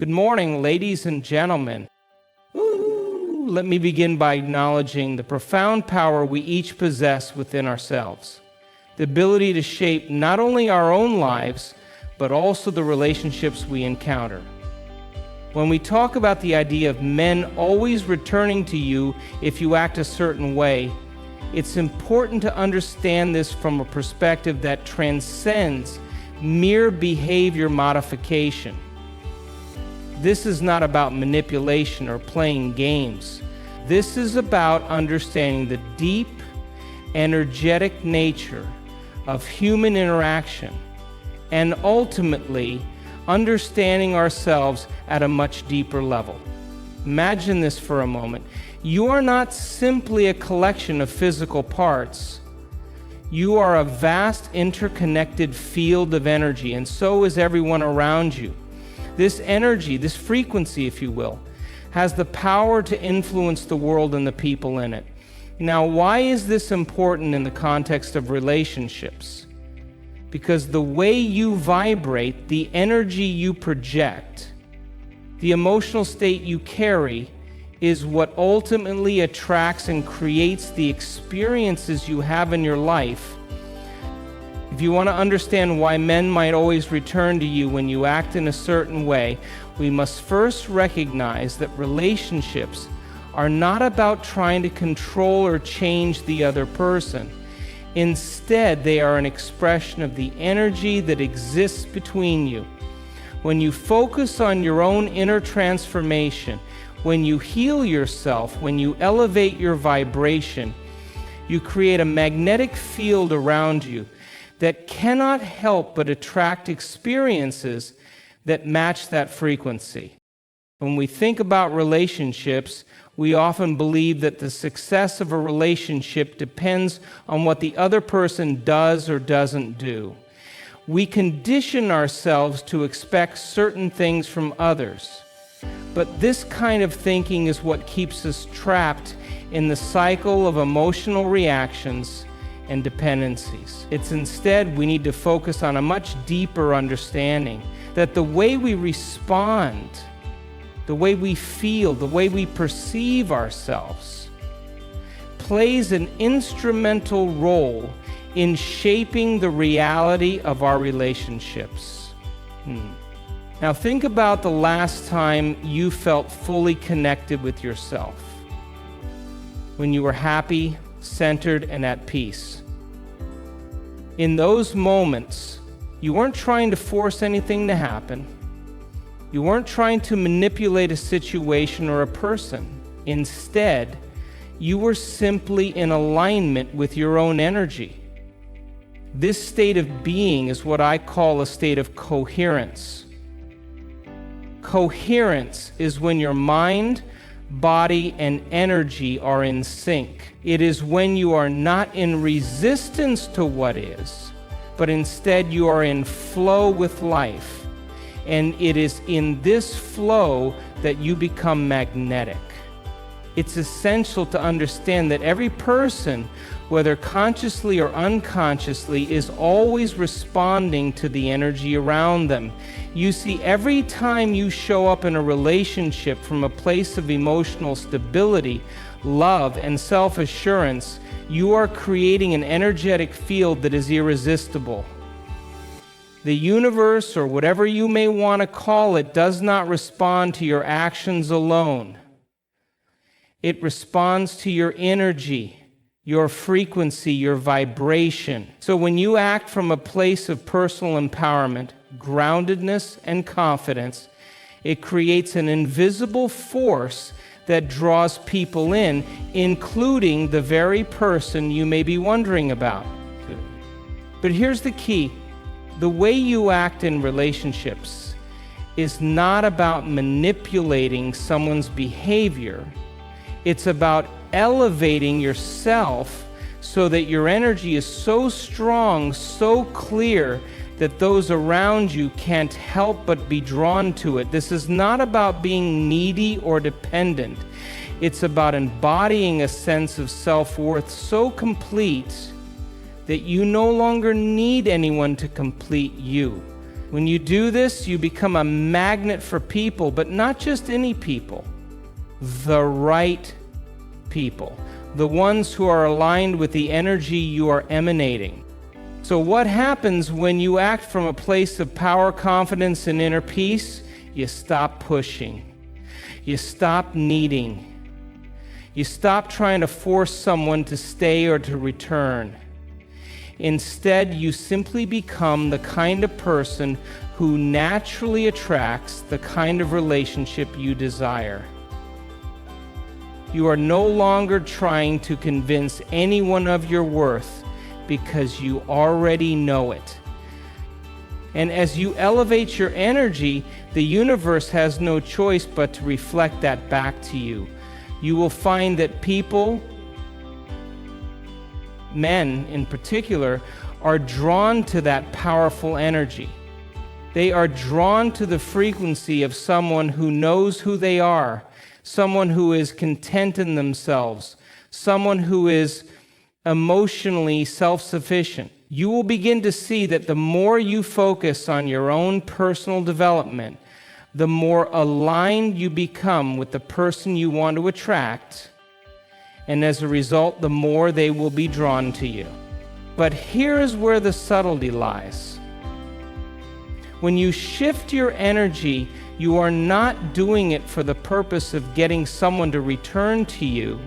Good morning, ladies and gentlemen. Let me begin by acknowledging the profound power we each possess within ourselves. The ability to shape not only our own lives, but also the relationships we encounter. When we talk about the idea of men always returning to you if you act a certain way, it's important to understand this from a perspective that transcends mere behavior modification. This is not about manipulation or playing games. This is about understanding the deep, energetic nature of human interaction and ultimately understanding ourselves at a much deeper level. Imagine this for a moment. You are not simply a collection of physical parts. You are a vast interconnected field of energy, and so is everyone around you. This energy, this frequency, if you will, has the power to influence the world and the people in it. Now, why is this important in the context of relationships? Because the way you vibrate, the energy you project, the emotional state you carry, is what ultimately attracts and creates the experiences you have in your life. If you want to understand why men might always return to you when you act in a certain way, we must first recognize that relationships are not about trying to control or change the other person. Instead, they are an expression of the energy that exists between you. When you focus on your own inner transformation, when you heal yourself, when you elevate your vibration, you create a magnetic field around you that cannot help but attract experiences that match that frequency. When we think about relationships, we often believe that the success of a relationship depends on what the other person does or doesn't do. We condition ourselves to expect certain things from others. But this kind of thinking is what keeps us trapped in the cycle of emotional reactions and dependencies. It's instead we need to focus on a much deeper understanding that the way we respond, the way we feel, the way we perceive ourselves plays an instrumental role in shaping the reality of our relationships. Now think about the last time you felt fully connected with yourself. When you were happy, centered, and at peace. In those moments, you weren't trying to force anything to happen. You weren't trying to manipulate a situation or a person. Instead, you were simply in alignment with your own energy. This state of being is what I call a state of coherence. Coherence is when your mind, body, and energy are in sync. It is when you are not in resistance to what is, but instead you are in flow with life. And it is in this flow that you become magnetic. It's essential to understand that every person, whether consciously or unconsciously, is always responding to the energy around them. You see, every time you show up in a relationship from a place of emotional stability, love, and self-assurance, you are creating an energetic field that is irresistible. The universe, or whatever you may want to call it, does not respond to your actions alone. It responds to your energy, your frequency, your vibration. So when you act from a place of personal empowerment, groundedness, and confidence, it creates an invisible force that draws people in, including the very person you may be wondering about. But here's the key. The way you act in relationships is not about manipulating someone's behavior. It's about elevating yourself so that your energy is so strong, so clear, that those around you can't help but be drawn to it. This is not about being needy or dependent. It's about embodying a sense of self-worth so complete that you no longer need anyone to complete you. When you do this, you become a magnet for people, but not just any people. The right people. The ones who are aligned with the energy you are emanating. So what happens when you act from a place of power, confidence, and inner peace? You stop pushing. You stop needing. You stop trying to force someone to stay or to return. Instead, you simply become the kind of person who naturally attracts the kind of relationship you desire. You are no longer trying to convince anyone of your worth because you already know it. And as you elevate your energy, the universe has no choice but to reflect that back to you. You will find that people, men in particular, are drawn to that powerful energy. They are drawn to the frequency of someone who knows who they are, someone who is content in themselves, someone who is emotionally self-sufficient. You will begin to see that the more you focus on your own personal development, the more aligned you become with the person you want to attract, and as a result, the more they will be drawn to you. But here is where the subtlety lies. When you shift your energy, you are not doing it for the purpose of getting someone to return to you.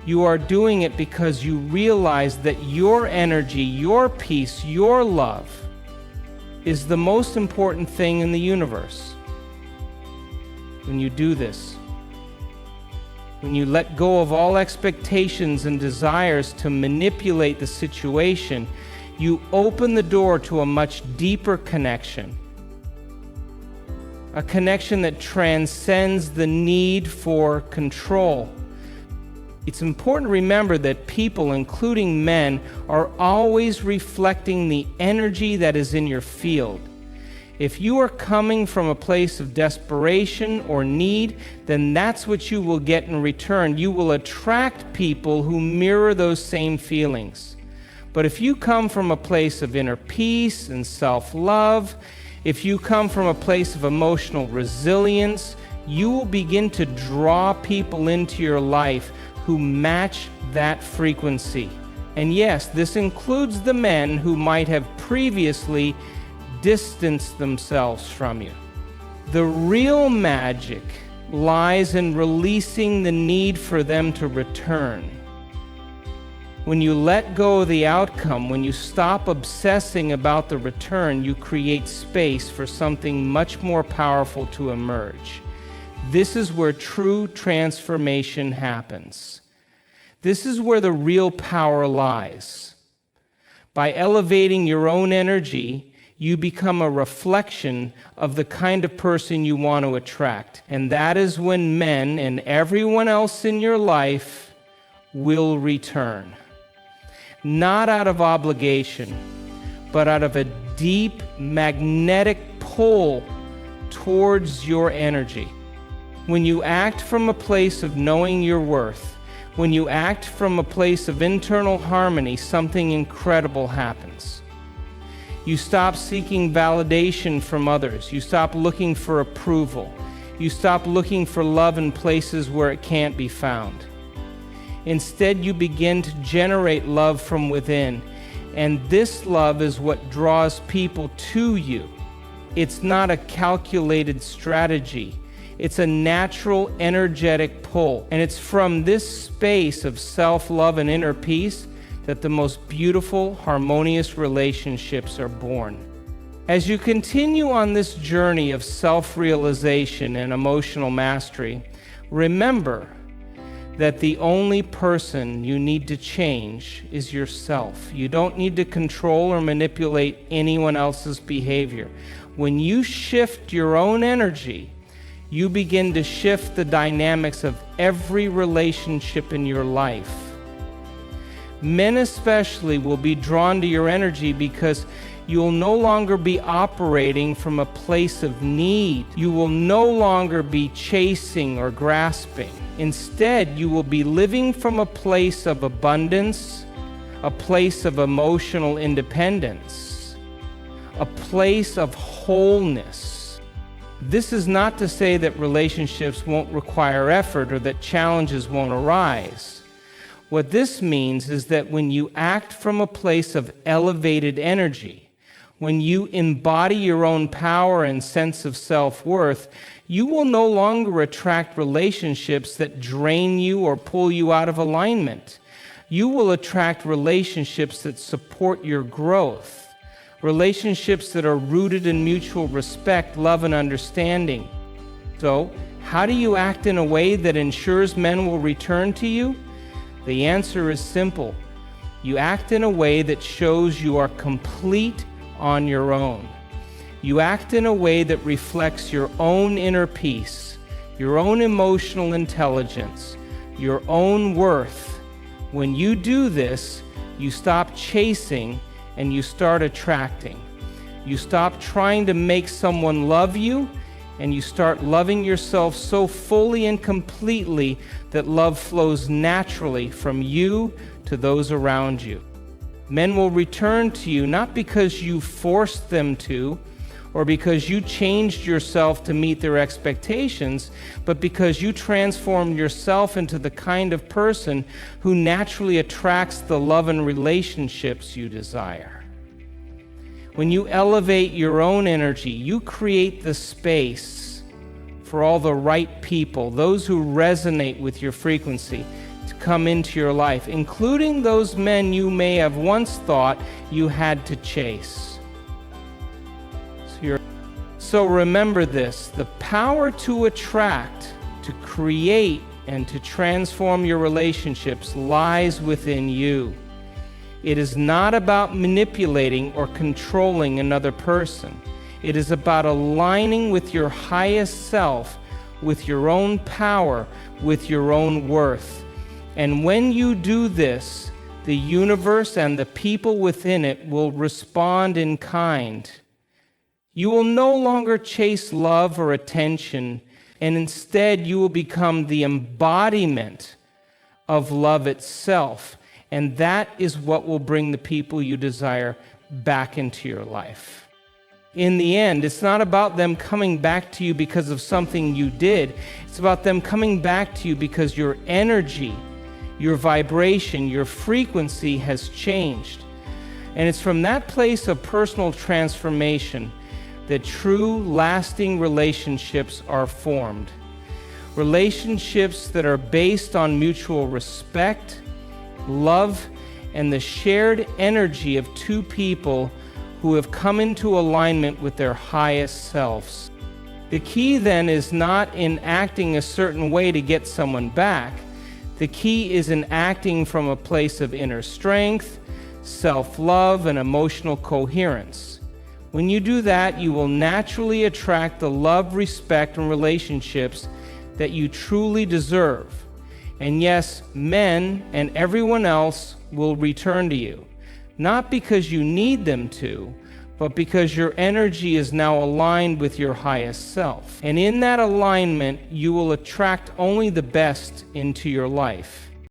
You are doing it because you realize that your energy, your peace, your love is the most important thing in the universe. When you do this, when you let go of all expectations and desires to manipulate the situation, you open the door to a much deeper connection. A connection that transcends the need for control. It's important to remember that people, including men, are always reflecting the energy that is in your field. If you are coming from a place of desperation or need, then that's what you will get in return. You will attract people who mirror those same feelings. But if you come from a place of inner peace and self-love, if you come from a place of emotional resilience, you will begin to draw people into your life who match that frequency. And yes, this includes the men who might have previously distanced themselves from you. The real magic lies in releasing the need for them to return. When you let go of the outcome, when you stop obsessing about the return, you create space for something much more powerful to emerge. This is where true transformation happens. This is where the real power lies. By elevating your own energy, you become a reflection of the kind of person you want to attract. And that is when men and everyone else in your life will return. Not out of obligation, but out of a deep magnetic pull towards your energy. When you act from a place of knowing your worth, when you act from a place of internal harmony, something incredible happens. You stop seeking validation from others. You stop looking for approval. You stop looking for love in places where it can't be found. Instead, you begin to generate love from within, and this love is what draws people to you. It's not a calculated strategy. It's a natural, energetic pull, and it's from this space of self-love and inner peace that the most beautiful, harmonious relationships are born. As you continue on this journey of self-realization and emotional mastery, remember that the only person you need to change is yourself. You don't need to control or manipulate anyone else's behavior. When you shift your own energy, you begin to shift the dynamics of every relationship in your life. Men especially will be drawn to your energy because you'll no longer be operating from a place of need. You will no longer be chasing or grasping. Instead, you will be living from a place of abundance, a place of emotional independence, a place of wholeness. This is not to say that relationships won't require effort or that challenges won't arise. What this means is that when you act from a place of elevated energy, when you embody your own power and sense of self-worth, you will no longer attract relationships that drain you or pull you out of alignment. You will attract relationships that support your growth, relationships that are rooted in mutual respect, love, and understanding. So, how do you act in a way that ensures men will return to you? The answer is simple. You act in a way that shows you are complete on your own. You act in a way that reflects your own inner peace, your own emotional intelligence, your own worth. When you do this, you stop chasing and you start attracting. You stop trying to make someone love you, and you start loving yourself so fully and completely that love flows naturally from you to those around you. Men will return to you not because you forced them to, or because you changed yourself to meet their expectations, but because you transformed yourself into the kind of person who naturally attracts the love and relationships you desire. When you elevate your own energy, you create the space for all the right people, those who resonate with your frequency, to come into your life, including those men you may have once thought you had to chase. So remember this: the power to attract, to create, and to transform your relationships lies within you. It is not about manipulating or controlling another person. It is about aligning with your highest self, with your own power, with your own worth. And when you do this, the universe and the people within it will respond in kind. You will no longer chase love or attention, and instead you will become the embodiment of love itself. And that is what will bring the people you desire back into your life. In the end, it's not about them coming back to you because of something you did. It's about them coming back to you because your energy, your vibration, your frequency has changed. And it's from that place of personal transformation that true, lasting relationships are formed. Relationships that are based on mutual respect, love, and the shared energy of two people who have come into alignment with their highest selves. The key then is not in acting a certain way to get someone back. The key is in acting from a place of inner strength, self-love, and emotional coherence. When you do that, you will naturally attract the love, respect, and relationships that you truly deserve. And yes, men and everyone else will return to you, not because you need them to, but because your energy is now aligned with your highest self. And in that alignment, you will attract only the best into your life.